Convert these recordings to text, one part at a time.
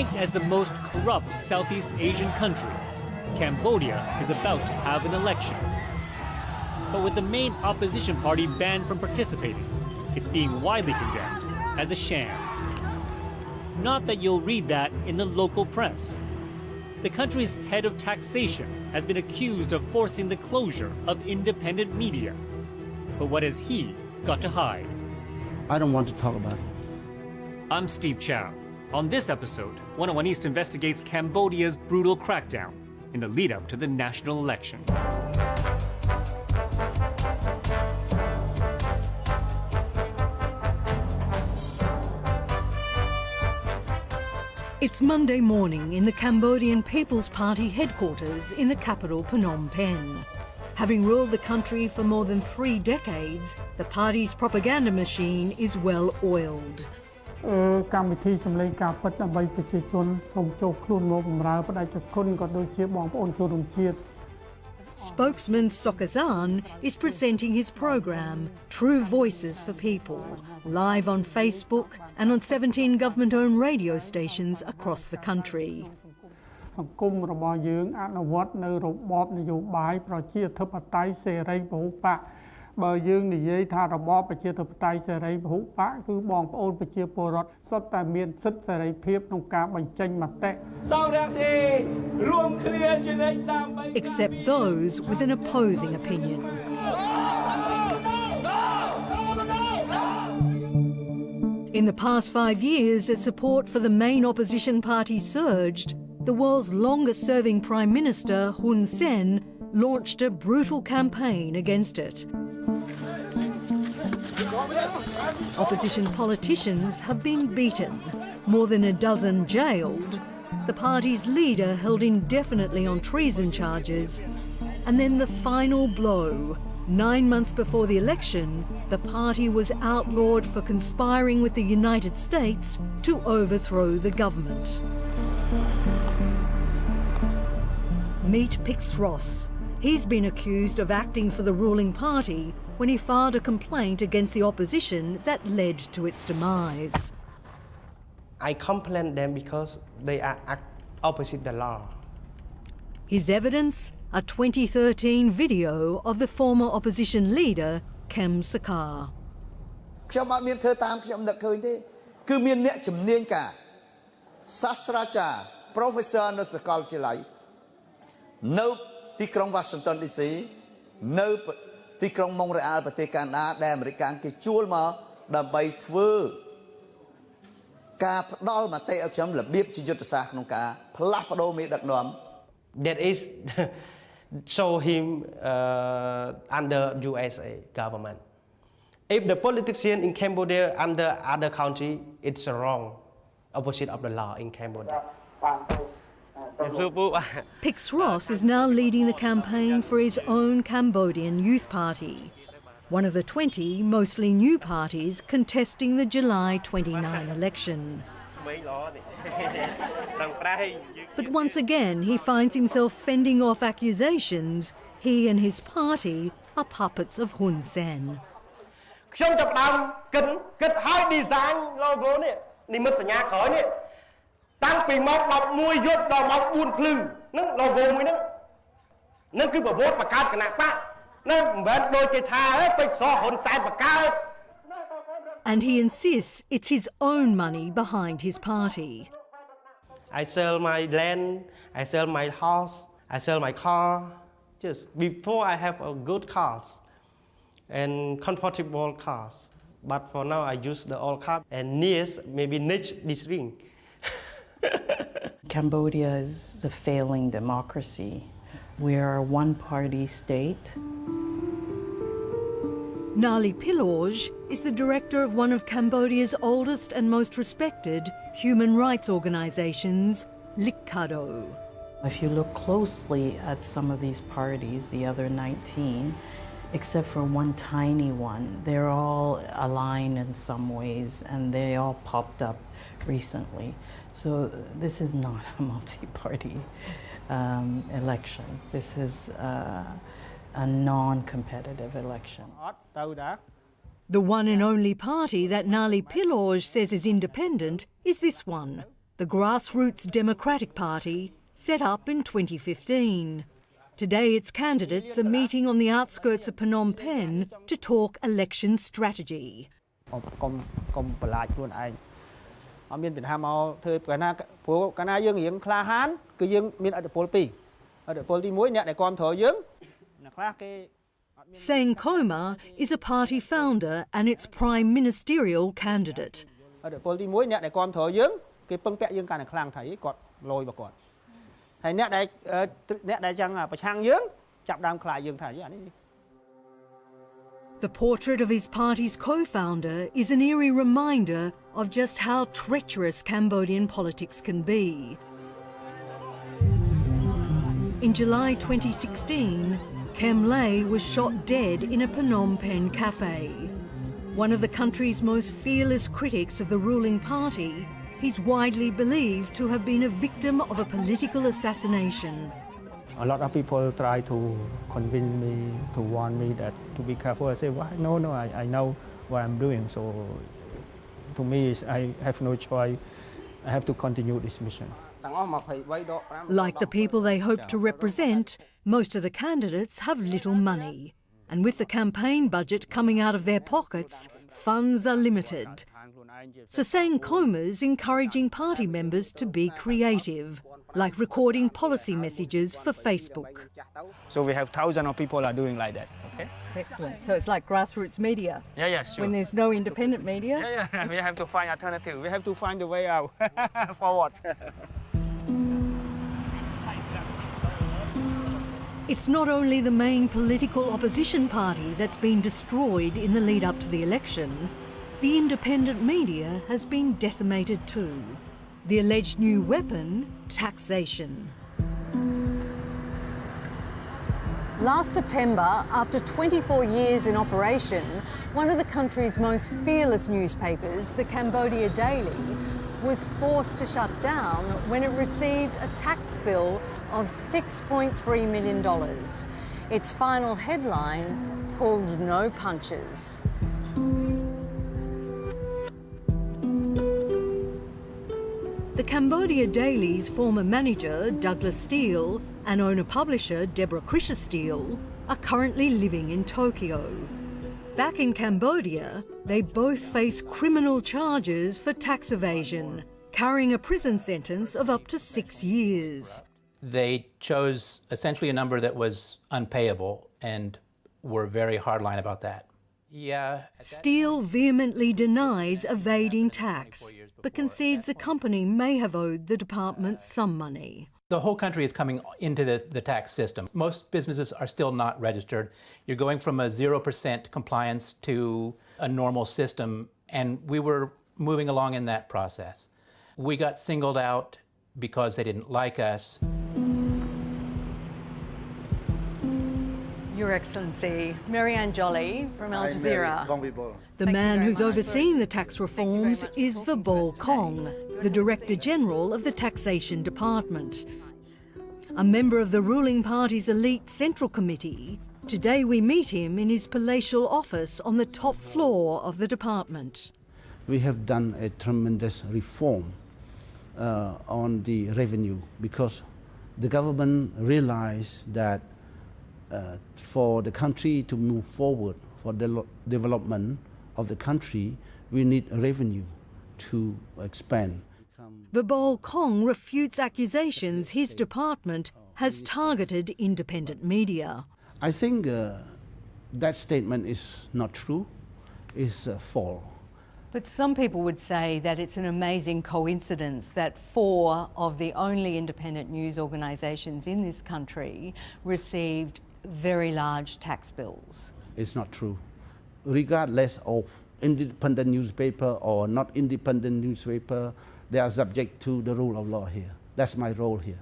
Ranked as the most corrupt Southeast Asian country, Cambodia is about to have an election. But with the main opposition party banned from participating, it's being widely condemned as a sham. Not that you'll read that in the local press. The country's head of taxation has been accused of forcing the closure of independent media. But what has he got to hide? I don't want to talk about it. I'm Steve Chow. On this episode, 101 East investigates Cambodia's brutal crackdown in the lead-up to the national election. It's Monday morning in the Cambodian People's Party headquarters in the capital Phnom Penh. Having ruled the country for more than 3 decades, the party's propaganda machine is well oiled. Spokesman Sokazan is presenting his program, True Voices for People, live on Facebook and on 17 government-owned radio stations across the country. Except those with an opposing opinion. In the past 5 years, as support for the main opposition party surged, the world's longest-serving Prime Minister, Hun Sen, launched a brutal campaign against it. Opposition politicians have been beaten, more than a dozen jailed, the party's leader held indefinitely on treason charges, and then the final blow. 9 months before the election, the party was outlawed for conspiring with the United States to overthrow the government. Meet Pix Ross. He's been accused of acting for the ruling party when he filed a complaint against the opposition that led to its demise. I complain them because they are opposite the law. His evidence? A 2013 video of the former opposition leader, Kem Sokha. Professor នៅសាកលវិទ្យាល័យនៅទីក្រុង Washington DC នៅទីក្រុង Montreal ប្រទេសកាណាដាដែលអាមេរិកគេជួលមកដើម្បីធ្វើការផ្ដល់មតិឲ្យខ្ញុំរបៀបជាយុទ្ធសាស្ត្រក្នុងការផ្លាស់ប្ដូរមេដឹកនាំ That is show him under USA government. If the politician in Cambodia under other country, it's wrong, opposite of the law in Cambodia. Pix Ross is now leading the campaign for his own Cambodian Youth Party, one of the 20 mostly new parties contesting the July 29 election. But once again, he finds himself fending off accusations he and his party are puppets of Hun Sen. And he insists it's his own money behind his party. I sell my land, I sell my house, I sell my car, just before I have a good cars and comfortable cars. But for now I use the old car and maybe next this ring. Cambodia is a failing democracy. We are a one-party state. Nali Piloj is the director of one of Cambodia's oldest and most respected human rights organisations, Likhado. If you look closely at some of these parties, the other 19, except for one tiny one, they're all aligned in some ways and they all popped up recently. So this is not a multi-party election. This is a non-competitive election. The one and only party that Nali Piloj says is independent is this one, the grassroots Democratic Party set up in 2015. Today its candidates are meeting on the outskirts of Phnom Penh to talk election strategy. Sangkoma is a party founder and its prime ministerial candidate. The portrait of his party's co-founder is an eerie reminder of just how treacherous Cambodian politics can be. In July 2016, Kem Lay was shot dead in a Phnom Penh cafe. One of the country's most fearless critics of the ruling party, he's widely believed to have been a victim of a political assassination. A lot of people try to convince me, to warn me that to be careful. I say, why? No, I know what I'm doing. So to me, I have no choice. I have to continue this mission. Like the people they hope to represent, most of the candidates have little money. And with the campaign budget coming out of their pockets, funds are limited. So Sangkoma's encouraging party members to be creative, like recording policy messages for Facebook. So we have thousands of people are doing like that. Okay. Excellent. So it's like grassroots media. Yeah, sure. When there's no independent media. Yeah. We have to find alternative. We have to find a way out forward. It's not only the main political opposition party that's been destroyed in the lead up to the election. The independent media has been decimated too. The alleged new weapon, taxation. Last September, after 24 years in operation, one of the country's most fearless newspapers, the Cambodia Daily, was forced to shut down when it received a tax bill of $6.3 million. Its final headline pulled no punches. The Cambodia Daily's former manager, Douglas Steele, and owner-publisher, Deborah Krisha Steele, are currently living in Tokyo. Back in Cambodia, they both face criminal charges for tax evasion, carrying a prison sentence of up to 6 years. They chose essentially a number that was unpayable and were very hardline about that. Steele vehemently denies evading tax, but concedes the company may have owed the department some money. The whole country is coming into the tax system. Most businesses are still not registered. You're going from a 0% compliance to a normal system, and we were moving along in that process. We got singled out because they didn't like us. Your Excellency, Marianne Jolly from Al Jazeera. The man who's overseeing the tax reforms is Vibol Kong, the Director General of the Taxation Department. A member of the ruling party's elite Central Committee, today we meet him in his palatial office on the top floor of the department. We have done a tremendous reform on the revenue because the government realized that for the country to move forward, for the development of the country, we need revenue to expand. Vibol Kong refutes accusations his department has targeted independent media. I think that statement is not true, it's false. But some people would say that it's an amazing coincidence that 4 of the only independent news organisations in this country received very large tax bills. It's not true. Regardless of independent newspaper or not independent newspaper, they are subject to the rule of law here. That's my role here.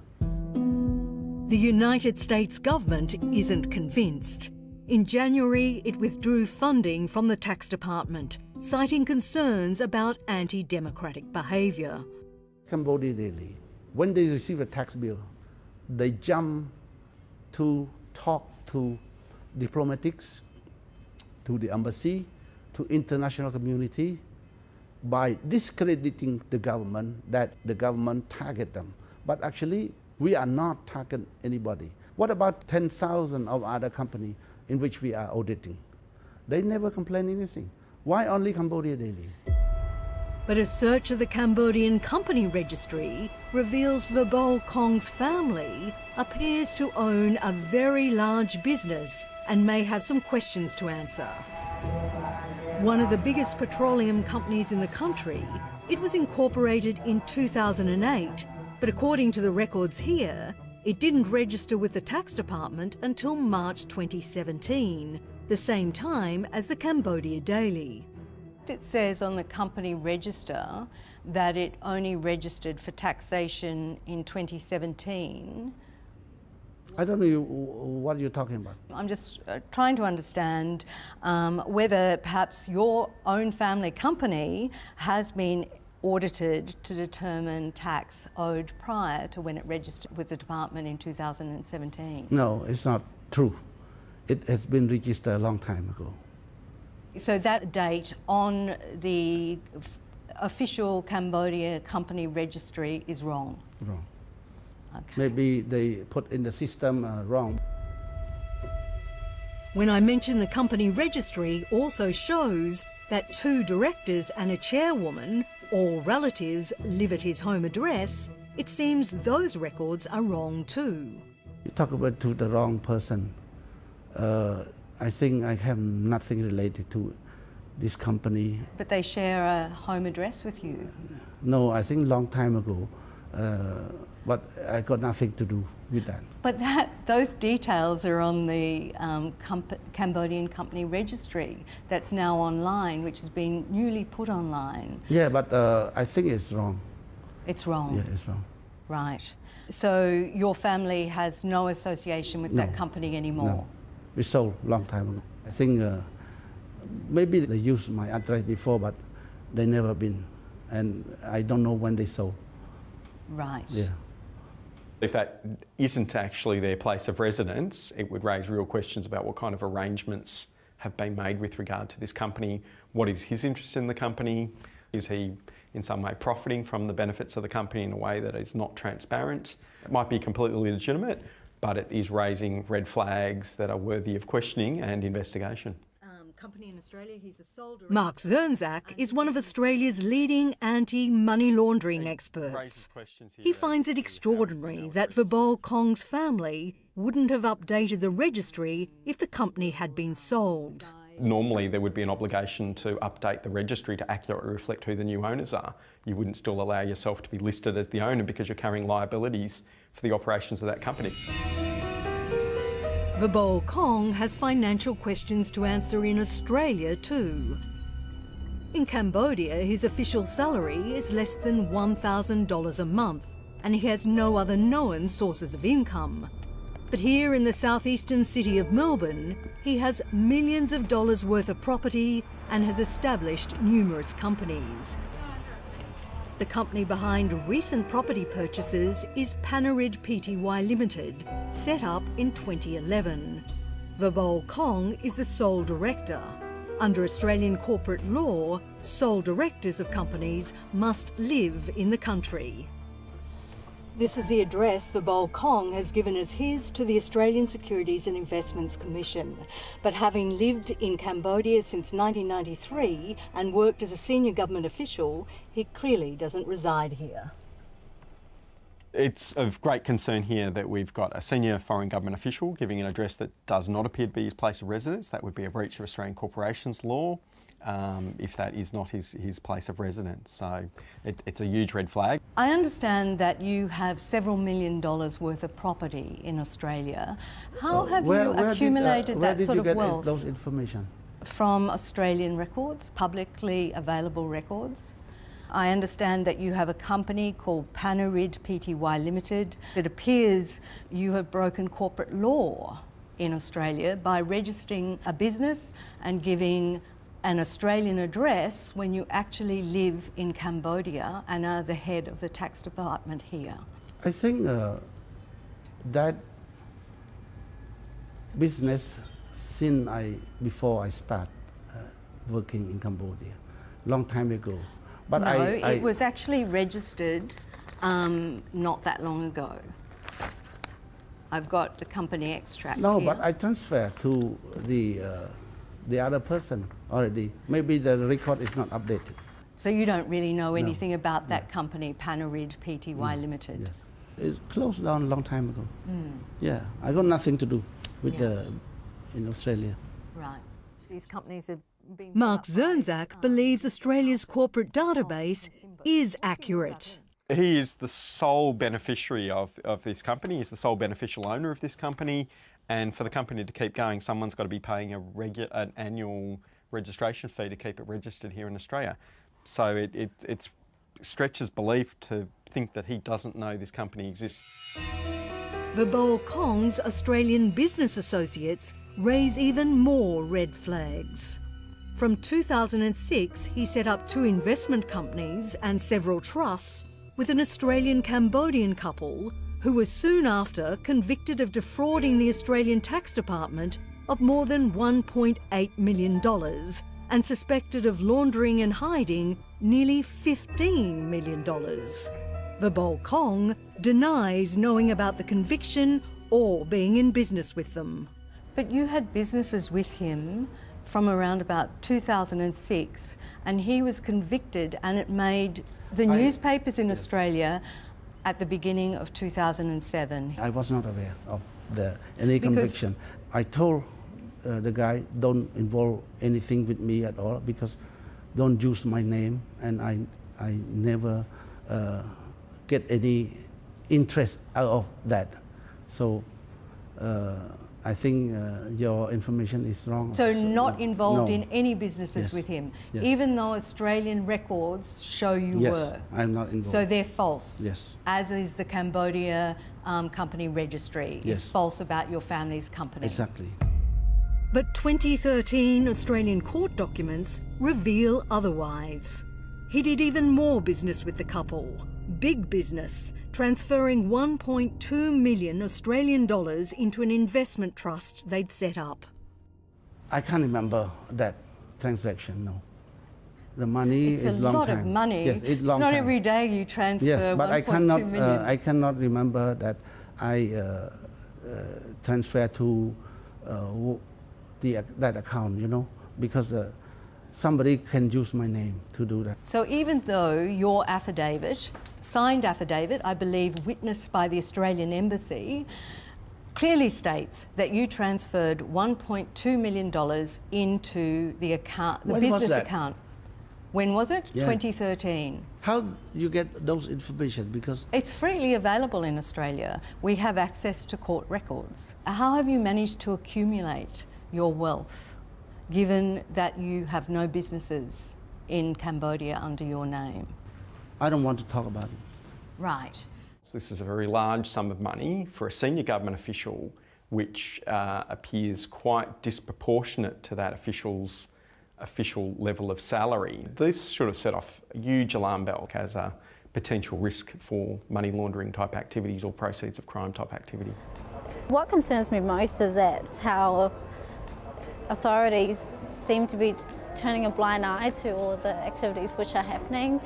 The United States government isn't convinced. In January, it withdrew funding from the tax department, citing concerns about anti-democratic behaviour. Cambodia Daily, when they receive a tax bill, they jump to talk to diplomatics, to the embassy, to international community, by discrediting the government that the government target them. But actually, we are not targeting anybody. What about 10,000 of other companies in which we are auditing? They never complain anything. Why only Cambodia Daily? But a search of the Cambodian company registry reveals Verbal Kong's family appears to own a very large business and may have some questions to answer. One of the biggest petroleum companies in the country, it was incorporated in 2008, but according to the records here, it didn't register with the tax department until March 2017, the same time as the Cambodia Daily. It says on the company register that it only registered for taxation in 2017. I don't know what you're talking about. I'm just trying to understand whether perhaps your own family company has been audited to determine tax owed prior to when it registered with the department in 2017. No, it's not true. It has been registered a long time ago. So that date on the official Cambodia company registry is wrong? Wrong. Okay. Maybe they put in the system wrong. When I mention the company registry also shows that 2 directors and a chairwoman, all relatives, live at his home address, it seems those records are wrong too. You talk about to the wrong person. I think I have nothing related to this company. But they share a home address with you? No, I think long time ago, but I got nothing to do with that. But those details are on the Cambodian company registry that's now online, which has been newly put online. Yeah, but I think it's wrong. It's wrong? Yeah, it's wrong. Right. So your family has no association with that company anymore? No. We sold long time ago. I think maybe they used my address before, but they never been. And I don't know when they sold. Right. Yeah. If that isn't actually their place of residence, it would raise real questions about what kind of arrangements have been made with regard to this company. What is his interest in the company? Is he in some way profiting from the benefits of the company in a way that is not transparent? It might be completely legitimate, but it is raising red flags that are worthy of questioning and investigation. Company in Australia, he's the sole director. Mark Zernzak is one of Australia's leading anti-money laundering experts. He finds it extraordinary that Verbal Kong's family wouldn't have updated the registry if the company had been sold. Normally there would be an obligation to update the registry to accurately reflect who the new owners are. You wouldn't still allow yourself to be listed as the owner because you're carrying liabilities for the operations of that company. Verbal Kong has financial questions to answer in Australia too. In Cambodia, his official salary is less than $1,000 a month, and he has no other known sources of income. But here in the southeastern city of Melbourne, he has millions of dollars worth of property and has established numerous companies. The company behind recent property purchases is Panarid Pty Limited, set up in 2011. Verbal Kong is the sole director. Under Australian corporate law, sole directors of companies must live in the country. This is the address Verbal Kong has given as his to the Australian Securities and Investments Commission. But having lived in Cambodia since 1993 and worked as a senior government official, he clearly doesn't reside here. It's of great concern here that we've got a senior foreign government official giving an address that does not appear to be his place of residence. That would be a breach of Australian corporations law if that is not his place of residence. So it's a huge red flag. I understand that you have several $1 million worth of property in Australia. How have you accumulated that sort of wealth? Where did you get those information? From Australian records, publicly available records. I understand that you have a company called Panarid Pty Limited. It appears you have broken corporate law in Australia by registering a business and giving an Australian address when you actually live in Cambodia and are the head of the tax department here. I think that business since before I start working in Cambodia, long time ago, But No, it was actually registered not that long ago. I've got the company extract No, here. but I transfer to the other person already. Maybe the record is not updated. So you don't really know anything about that company, Panarid Pty Limited? Yes. It closed down a long time ago. Yeah, I got nothing to do with in Australia. Right. These companies have been... Mark Zernzak believes Australia's corporate database is accurate. He is the sole beneficiary of this company. He's the sole beneficial owner of this company. And for the company to keep going, someone's got to be paying an annual registration fee to keep it registered here in Australia. So it stretches belief to think that he doesn't know this company exists. Verbal Kong's Australian business associates raise even more red flags. From 2006, he set up 2 investment companies and several trusts with an Australian-Cambodian couple who was soon after convicted of defrauding the Australian Tax Department of more than $1.8 million and suspected of laundering and hiding nearly $15 million. Verbal Kong denies knowing about the conviction or being in business with them. But you had businesses with him from around about 2006, and he was convicted, and it made the newspapers in Australia at the beginning of 2007. I was not aware of any conviction. I told the guy, don't involve anything with me at all, because don't use my name, and I never get any interest out of that. So I think your information is wrong. So not no, involved no. in any businesses Yes. with him, Yes. even though Australian records show you Yes, were? I'm not involved. So they're false? Yes. As is the Cambodia company registry. Yes. It's false about your family's company? Exactly. But 2013 Australian court documents reveal otherwise. He did even more business with the couple. Big business, transferring 1.2 million Australian dollars into an investment trust they'd set up. I can't remember that transaction, no. The money It's is a long lot time. of money. Yes, it's long not time. every day you transfer Yes, but 1.2 million. I cannot remember that I transfer to that account, you know, because somebody can use my name to do that. So even though your affidavit, signed affidavit, I believe witnessed by the Australian Embassy, clearly states that you transferred $1.2 million into the account, the When was business that? account. When was it? Yeah. 2013. How you get those information? Because It's freely available in Australia. We have access to court records. How have you managed to accumulate your wealth, given that you have no businesses in Cambodia under your name? I don't want to talk about it. Right. So this is a very large sum of money for a senior government official, which appears quite disproportionate to that official's official level of salary. This should have set off a huge alarm bell as a potential risk for money laundering type activities or proceeds of crime type activity. What concerns me most is that how authorities seem to be turning a blind eye to all the activities which are happening.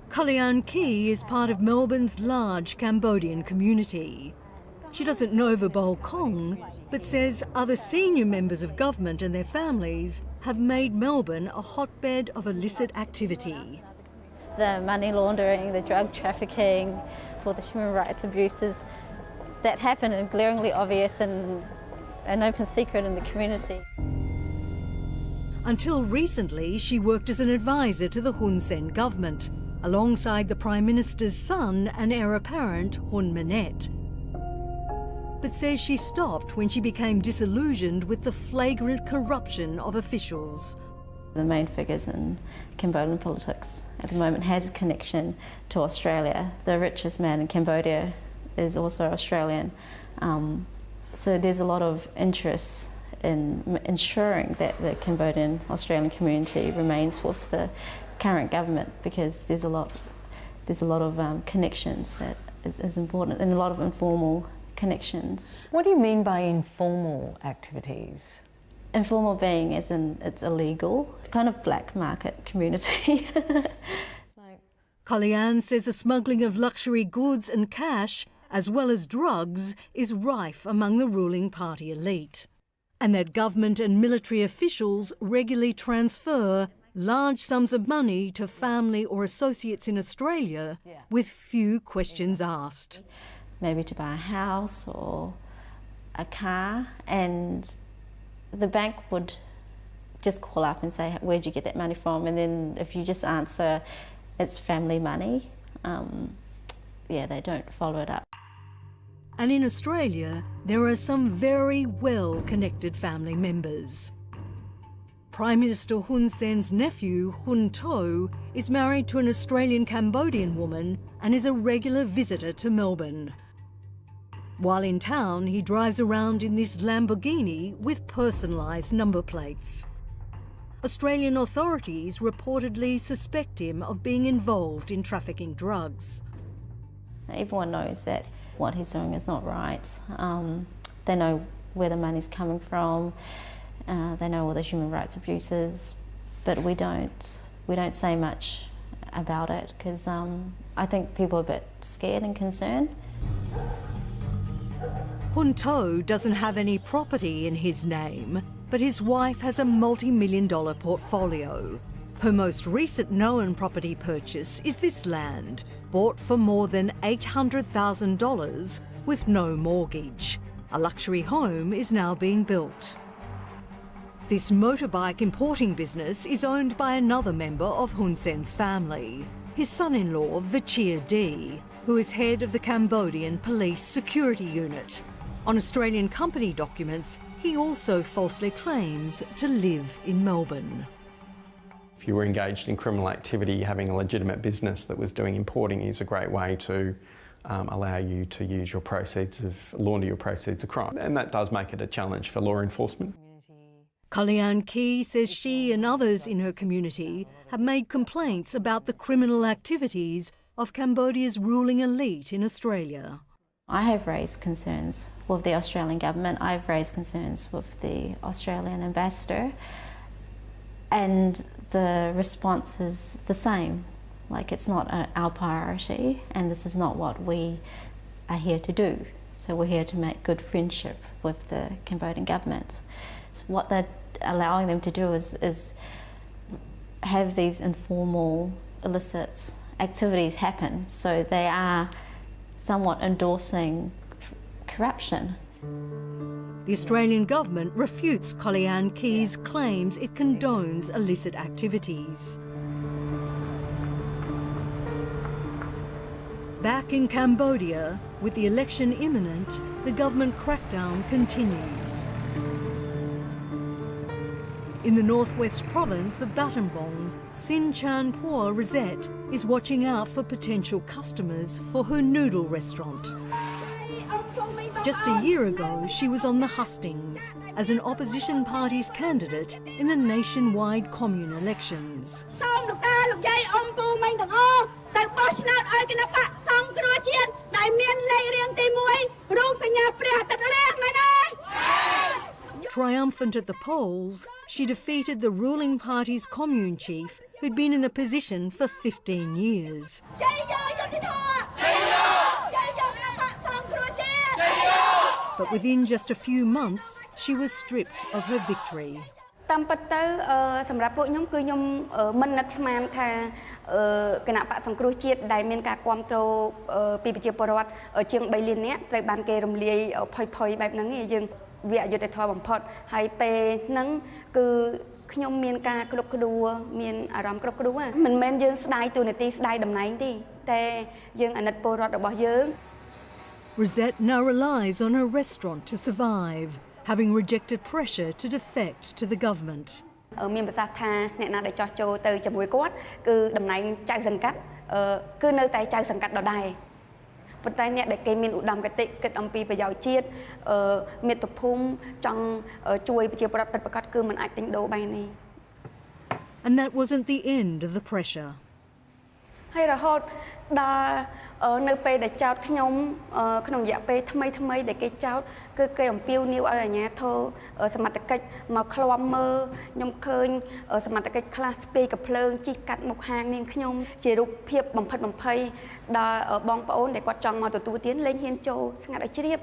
Kalyan Key is part of Melbourne's large Cambodian community. She doesn't know Verbal Kong, but says other senior members of government and their families have made Melbourne a hotbed of illicit activity. The money laundering, the drug trafficking, for the human rights abuses that happen are glaringly obvious and an open secret in the community. Until recently, she worked as an advisor to the Hun Sen government, alongside the Prime Minister's son and heir apparent Hun Manet. But says she stopped when she became disillusioned with the flagrant corruption of officials. The main figures in Cambodian politics at the moment has a connection to Australia. The richest man in Cambodia is also Australian. So there's a lot of interest in ensuring that the Cambodian Australian community remains with the current government, because there's a lot of connections that is important, and a lot of informal connections. What do you mean by informal activities? Informal being as in it's illegal, kind of black market community. Kalyan says the smuggling of luxury goods and cash, as well as drugs, is rife among the ruling party elite, and that government and military officials regularly transfer large sums of money to family or associates in Australia with few questions asked. Maybe to buy a house or a car, and the bank would just call up and say, where'd you get that money from? And then if you just answer, it's family money, they don't follow it up. And in Australia, there are some very well-connected family members. Prime Minister Hun Sen's nephew, Hun To, is married to an Australian-Cambodian woman and is a regular visitor to Melbourne. While in town, he drives around in this Lamborghini with personalised number plates. Australian authorities reportedly suspect him of being involved in trafficking drugs. Everyone knows that what he's doing is not right. They know where the money's coming from. They know all the human rights abuses, but we don't say much about it because I think people are a bit scared and concerned. Hun To doesn't have any property in his name, but his wife has a multi-million-dollar portfolio. Her most recent known property purchase is this land, bought for more than $800,000 with no mortgage. A luxury home is now being built. This motorbike importing business is owned by another member of Hun Sen's family, his son-in-law Vichir D, who is head of the Cambodian Police Security Unit. On Australian company documents, he also falsely claims to live in Melbourne. If you were engaged in criminal activity, having a legitimate business that was doing importing is a great way to allow you to use your proceeds launder your proceeds of crime. And that does make it a challenge for law enforcement. Kalyan Key says she and others in her community have made complaints about the criminal activities of Cambodia's ruling elite in Australia. I have raised concerns with the Australian government. I've raised concerns with the Australian ambassador, and the response is the same. Like, it's not our priority, and this is not what we are here to do. So we're here to make good friendship with the Cambodian government. So what they're allowing them to do is have these informal, illicit activities happen. So they are somewhat endorsing corruption. The Australian government refutes Kalyan Key's claims it condones illicit activities. Back in Cambodia, with the election imminent, the government crackdown continues. In the northwest province of Battambang, Sin Chan Pua Rosette is watching out for potential customers for her noodle restaurant. Just a year ago, she was on the hustings as an opposition party's candidate in the nationwide commune elections. Triumphant at the polls, she defeated the ruling party's commune chief, who'd been in the position for 15 years. But within just a few months, she was stripped of her victory. តាមពិតទៅសម្រាប់ពួកខ្ញុំគឺខ្ញុំមិននឹកស្មានថាគណៈបកសង្គ្រោះជាតិដែលមានការគាំទ្រពីប្រជាពលរដ្ឋជាង 3 លាននាក់ត្រូវបានគេរំលាយផុយៗបែបហ្នឹងឯងយើងវាអយុត្តិធម៌បំផុតហើយពេលហ្នឹងគឺខ្ញុំមានការគ្រប់គ្រងមានអារម្មណ៍គ្រប់គ្រងមិនមែនយើងស្ដាយទូនាទីស្ដាយតំណែងទេតែយើងអាណិតពលរដ្ឋរបស់យើង Rosette now relies on her restaurant to survive, having rejected pressure to defect to the government. មានប្រសាសន៍ថាអ្នកណាដែលចោះចូលទៅជាមួយគាត់គឺតំណែងចៅសង្កាត់គឺនៅតែចៅសង្កាត់ដដែលប៉ុន្តែអ្នកដែលគេមានឧត្តមគតិគិតអំពីប្រយោជន៍ជាតិមាតុភូមិចង់ជួយប្រជាពលរដ្ឋពិតប្រាកដគឺមិនអាចទិញដូរបានទេ And that wasn't the end of the pressure. ហើយរហូតដល់ នៅពេលដែលចោតខ្ញុំក្នុងរយៈពេលថ្មីដែលគេចោតគឺគេអំពាវនាវឲ្យអាជ្ញាធរសមត្ថកិច្ចមកឃ្លាំមើលខ្ញុំឃើញសមត្ថកិច្ចខ្លះស្ពាយកាភ្លើងជិះកាត់មុខហាងនាងខ្ញុំជារូបភាពបំផិតបំភ័យដល់បងប្អូនដែលគាត់ចង់មកទទួលទានលែងហ៊ានចូលស្ងាត់ឲ្យជ្រាប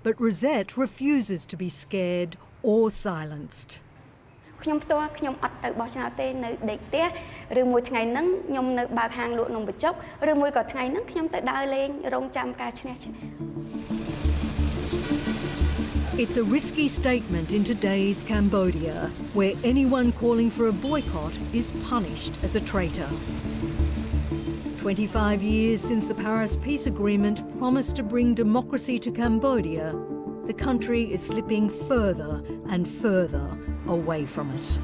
But Rosette refuses to be scared or silenced. ខ្ញុំផ្ទាល់ខ្ញុំអត់ទៅបោះឆ្នោតទេនៅដេកផ្ទះឬមួយថ្ងៃហ្នឹងខ្ញុំនៅបើកហាងលក់នំបញ្ចុកឬមួយក៏ថ្ងៃហ្នឹងខ្ញុំទៅដើរលេងរងចាំការឈ្នះ It's a risky statement in today's Cambodia, where anyone calling for a boycott is punished as a traitor. 25 years since the Paris Peace Agreement promised to bring democracy to Cambodia, the country is slipping further and further away from it.